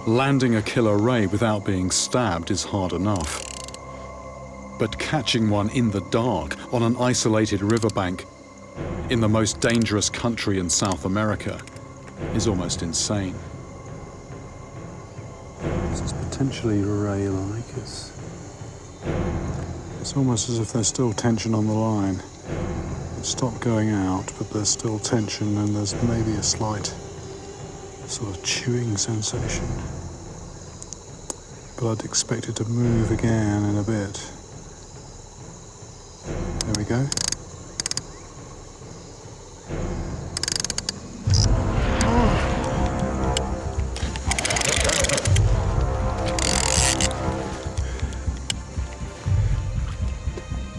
Landing a killer ray without being stabbed is hard enough. But catching one in the dark on an isolated riverbank in the most dangerous country in South America is almost insane. This is potentially ray-like. It's almost as if there's still tension on the line. It stopped going out, but there's still tension, and there's maybe a slight sort of chewing sensation. But I'd expect it to move again in a bit. There we go.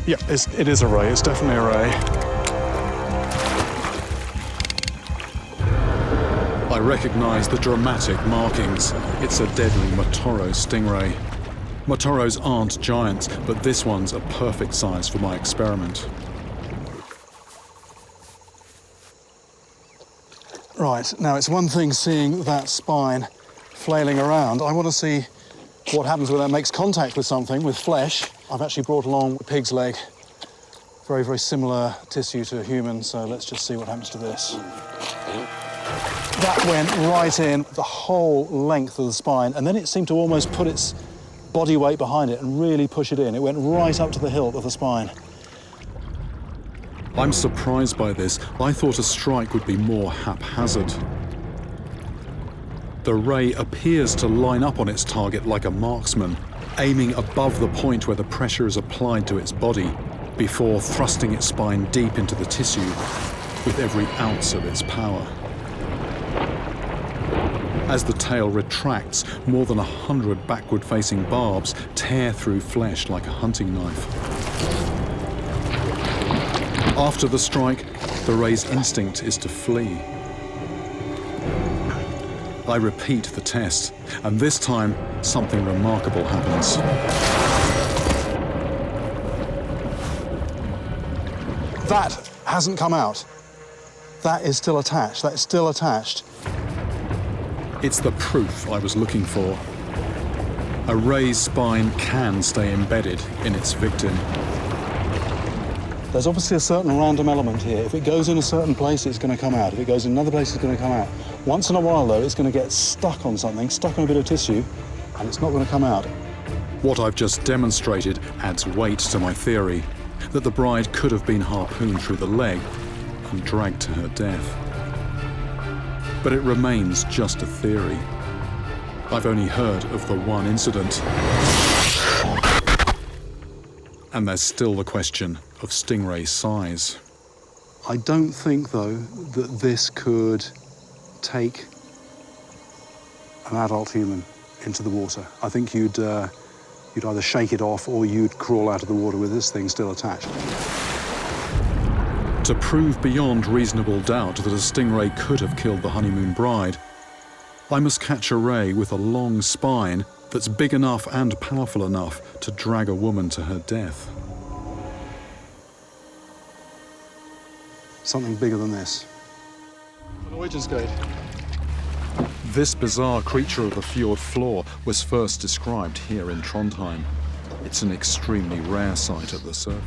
Yeah, it is a ray. It's definitely a ray. I recognise the dramatic markings. It's a deadly Motoro stingray. Motoros aren't giants, but this one's a perfect size for my experiment. Right, now it's one thing seeing that spine flailing around. I want to see what happens when that makes contact with something, with flesh. I've actually brought along a pig's leg. Very, very similar tissue to a human, so let's just see what happens to this. That went right in the whole length of the spine, and then it seemed to almost put its body weight behind it and really push it in. It went right up to the hilt of the spine. I'm surprised by this. I thought a strike would be more haphazard. The ray appears to line up on its target like a marksman, aiming above the point where the pressure is applied to its body before thrusting its spine deep into the tissue with every ounce of its power. As the tail retracts, more than 100 backward-facing barbs tear through flesh like a hunting knife. After the strike, the ray's instinct is to flee. I repeat the test, and this time, something remarkable happens. That hasn't come out. That is still attached. That is still attached. It's the proof I was looking for. A ray's spine can stay embedded in its victim. There's obviously a certain random element here. If it goes in a certain place, it's going to come out. If it goes in another place, it's going to come out. Once in a while, though, it's going to get stuck on something, stuck on a bit of tissue, and it's not going to come out. What I've just demonstrated adds weight to my theory that the bride could have been harpooned through the leg and dragged to her death. But it remains just a theory. I've only heard of the one incident. And there's still the question of stingray size. I don't think, though, that this could take an adult human into the water. I think you'd either shake it off or you'd crawl out of the water with this thing still attached. To prove beyond reasonable doubt that a stingray could have killed the honeymoon bride, I must catch a ray with a long spine that's big enough and powerful enough to drag a woman to her death. Something bigger than this. Norwegian skate. This bizarre creature of the fjord floor was first described here in Trondheim. It's an extremely rare sight at the surface.